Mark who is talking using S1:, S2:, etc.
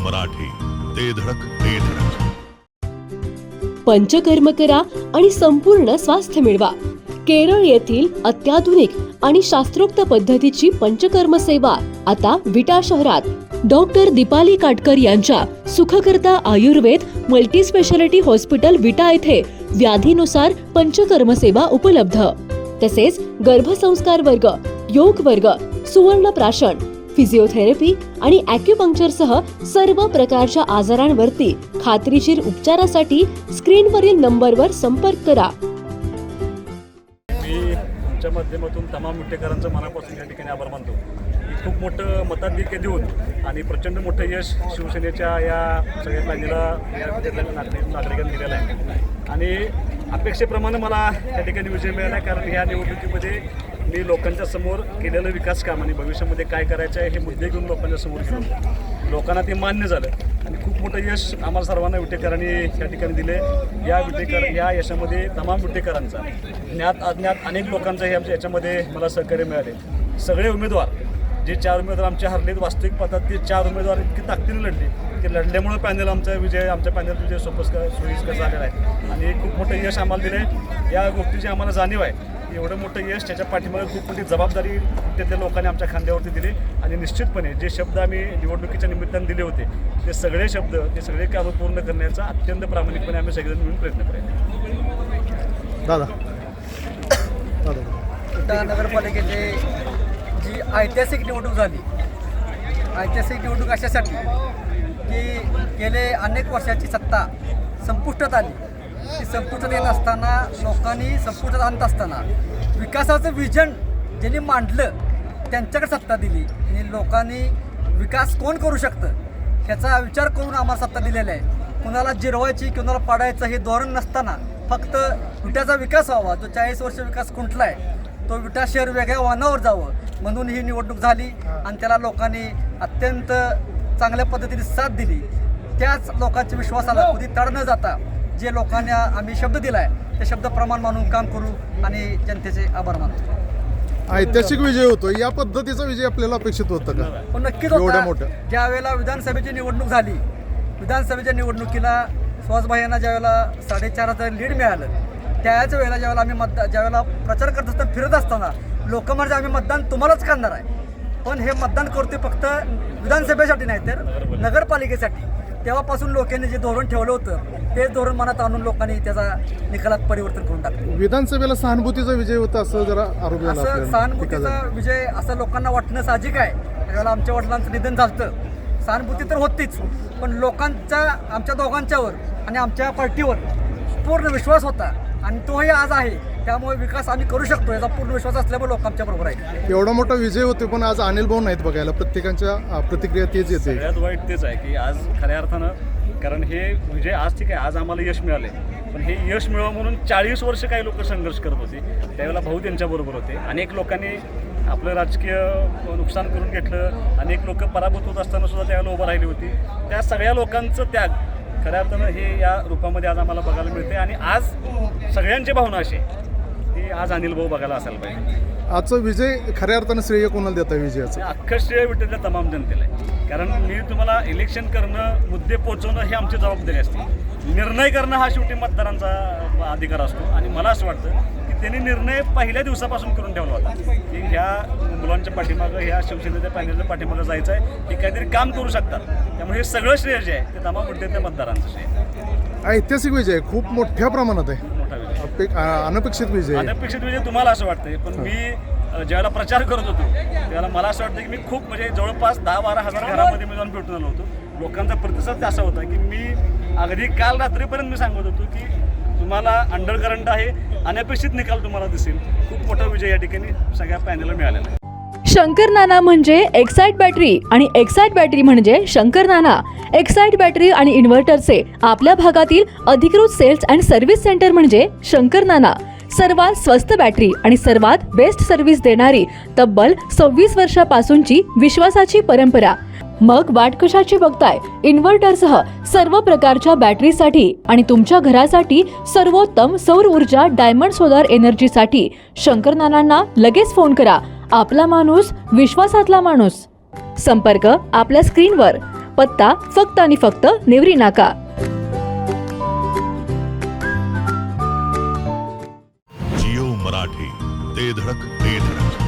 S1: मराठी, ते धडक ते धडक.
S2: पंचकर्म करा आणि संपूर्ण स्वास्थ्य मिळवा. केरळ येथील अत्याधुनिक आणि शास्त्रोक्त पद्धतीची पंचकर्म सेवा आता विटा शहरात डॉक्टर दीपाली काटकर यांच्या सुखकर्ता आयुर्वेद मल्टी स्पेशालिटी हॉस्पिटल विटा येथे व्याधीनुसार पंचकर्म सेवा उपलब्ध. तसेच गर्भसंस्कार वर्ग, योग वर्ग, सुवर्ण प्राशन, फिजिओथेरपी आणि ॲक्युपंक्चर सह सर्व प्रकारच्या आजारांवरती खात्रीशीर उपचारासाठी स्क्रीनवरील नंबरवर संपर्क करा.
S3: मी तुमच्या माध्यमातून तमाम विटेकरांचं मनापासून या ठिकाणी आभार मानतो. खूप मोठं मताधिक्य देऊन आणि प्रचंड मोठं यश शिवसेनेच्या या सगळ्या पॅनलला या नागरिकांनी दिलेलं आहे आणि अपेक्षेप्रमाणे मला या ठिकाणी विजय मिळाला आहे. कारण ह्या निवडणुकीमध्ये मी लोकांच्या समोर केलेलं विकास काम आणि भविष्यामध्ये काय करायचं आहे हे मुद्दे घेऊन लोकांच्या समोर गेलो. लोकांना ते मान्य झालं आणि खूप मोठं यश आम्हाला सर्वांना विटेकरांनी या ठिकाणी दिले. या यशामध्ये तमाम विटेकरांचा ज्ञात अज्ञात अनेक लोकांचा हे आमच्या याच्यामध्ये मला सहकार्य मिळाले. सगळे उमेदवार जे 4 उमेदवार आमचे हरलेत वास्तविक पाहतात ते 4 उमेदवार इतकी ताकदीने लढले की लढल्यामुळे आमच्या पॅनलचा विजय सोयीस्कर झालेला आहे आणि खूप मोठं यश आम्हाला दिलं आहे. या गोष्टीची आम्हाला जाणीव आहे. एवढं मोठं यश त्याच्या पाठीमागे खूप मोठी जबाबदारी तिथल्या लोकांनी आमच्या खांद्यावरती दिली आणि निश्चितपणे जे शब्द आम्ही निवडणुकीच्या निमित्ताने दिले होते ते सगळे कामं पूर्ण करण्याचा अत्यंत प्रामाणिकपणे आम्ही सगळेजण मिळून प्रयत्न करायचे.
S4: दादा
S5: विटा नगरपालिकेची जी ऐतिहासिक निवडणूक झाली, ऐतिहासिक निवडणूक अशासाठी की गेले अनेक वर्षाची सत्ता संपुष्टात आली. ती संपुष्टात येत असताना लोकांनी संपुष्टात आणत असताना विकासाचं विजन ज्यांनी मांडलं त्यांच्याकडे सत्ता दिली आणि लोकांनी विकास कोण करू शकतं ह्याचा विचार करून आम्हाला सत्ता दिलेला आहे. कुणाला जिरवायची कुणाला पाडायचं हे धोरण नसताना फक्त विट्याचा विकास व्हावा, जो 40 वर्ष विकास खुंटला आहे तो विटा शहर वेगळ्या वाहनावर जावं म्हणून ही निवडणूक झाली आणि त्याला लोकांनी अत्यंत चांगल्या पद्धतीने साथ दिली. त्याच लोकांच्या विश्वासाला कधी तड न जाता जे लोकांना आम्ही शब्द दिला आहे ते शब्द प्रमाण मानून काम करू आणि जनतेचे आभार मानतो.
S4: ऐतिहासिक विजय होतो. या पद्धतीचा विजय आपल्याला अपेक्षित होतं का?
S5: पण नक्कीच होता. ज्या वेळेला विधानसभेची निवडणूक झाली, विधानसभेच्या निवडणुकीला सुहासभाईंना ज्यावेळेला 4,500 लीड मिळालं त्याच वेळेला ज्यावेळेला प्रचार करत असताना फिरत असताना लोक म्हणजे आम्ही मतदान तुम्हालाच करणार आहे. पण हे मतदान करतोय फक्त विधानसभेसाठी नाही तर नगरपालिकेसाठी. तेव्हापासून लोकांनी जे धोरण ठेवलं होतं तेच धोरण मनात आणून लोकांनी त्याचा निकालात परिवर्तन करून टाकलं.
S4: विधानसभेला सहानुभूतीचा विजय होता असं जरा आरोप झाला.
S5: असं सहानुभूतीचा विजय असं लोकांना वाटणं साहजिक आहे. त्यावेळेला आमच्या वडिलांचं निधन झालं, सहानुभूती तर होतीच, पण लोकांचा आमच्या दोघांच्यावर आणि आमच्या पार्टीवर पूर्ण विश्वास होता आणि तोही आज आहे. त्यामुळे विकास आम्ही करू शकतो याचा पूर्ण विश्वास असल्यामुळे लोक आमच्या बरोबर आहे.
S4: एवढा मोठा विजय होते पण आज अनिल भाऊ नाहीत बघायला. प्रत्येकांच्या प्रतिक्रिया तेच येते.
S3: सगळ्यात वाईट तेच आहे की आज खऱ्या अर्थानं कारण हे विजय आज ठीक आहे आज आम्हाला यश मिळाले पण हे यश मिळावं म्हणून 40 वर्ष काही लोक संघर्ष करत होते. त्यावेळेला भाऊ त्यांच्याबरोबर होते. अनेक लोकांनी आपलं राजकीय नुकसान करून घेतलं. अनेक लोक पराभूत होत असताना सुद्धा त्यावेळेला उभं राहिली होती. त्या सगळ्या लोकांचं त्याग खऱ्या अर्थानं हे या रूपामध्ये आज आम्हाला बघायला मिळते आणि आज सगळ्यांची भावना अशी की आज अनिल भाऊ बघायला असायला पाहिजे.
S4: आजचा विजय खऱ्या अर्थानं श्रेय कोणाला देता विजयाचं?
S3: अख्खं श्रेय विटेच्या तमाम जनतेला आहे. कारण मी तुम्हाला इलेक्शन करणं मुद्दे पोहोचवणं ही आमची जबाबदारी असते. निर्णय करणं हा शेवटी मतदारांचा अधिकार असतो आणि मला असं वाटतं की त्यांनी निर्णय पहिल्या दिवसापासून करून ठेवला होता की ह्या मुलांच्या पाठीमागं ह्या शिवसेनेच्या पॅनलच्या पाठीमागं जायचं आहे की काहीतरी काम करू शकतात. त्यामुळे हे सगळं श्रेय जे आहे ते तमाम विटेच्या मतदारांचं श्रेय.
S4: ऐतिहासिक विजय खूप मोठ्या प्रमाणात आहे.
S3: मोठा विजय,
S4: अनपेक्षित विजय.
S3: अनपेक्षित विजय तुम्हाला असं वाटतंय पण मी ज्यावेळेला प्रचार करत होतो त्यावेळेला मला असं वाटतं की मी खूप म्हणजे जवळपास 10-12 हजार घरामध्ये मी जाऊन भेटून आलो होतो. लोकांचा प्रतिसाद असा होता की मी अगदी काल रात्रीपर्यंत मी सांगत होतो की तुम्हाला अंडरकरंट आहे, अनपेक्षित निकाल तुम्हाला दिसेल. खूप मोठा विजय या ठिकाणी सगळ्या पॅनलला मिळालेला आहे.
S2: शंकर नाना म्हणजे एक्साइट बॅटरी आणि एक्साइट बॅटरी म्हणजे शंकर नाना. एक्साइट बॅटरी आणि इन्व्हर्टरचे आपल्या भागातील अधिकृत सेल्स अँड सर्व्हिस सेंटर म्हणजे शंकर नाना. सर्वात स्वस्त बॅटरी आणि सर्वात बेस्ट सर्व्हिस देणारी तब्बल 26 वर्षापासूनची विश्वासाची परंपरा. मग वाट कशाची बघताय? इन्व्हर्टरसह सर्व प्रकारच्या बॅटरीसाठी आणि तुमच्या घरासाठी सर्वोत्तम सौर ऊर्जा डायमंड सोलार एनर्जीसाठी शंकर नानांना लगेच फोन करा. आपला माणूस, विश्वासातला माणूस. संपर्क आपल्या स्क्रीनवर.
S6: पत्ता फक्त आणि फक्त नेवरी नाका.
S1: जिओ मराठी ते धडक ते धडक.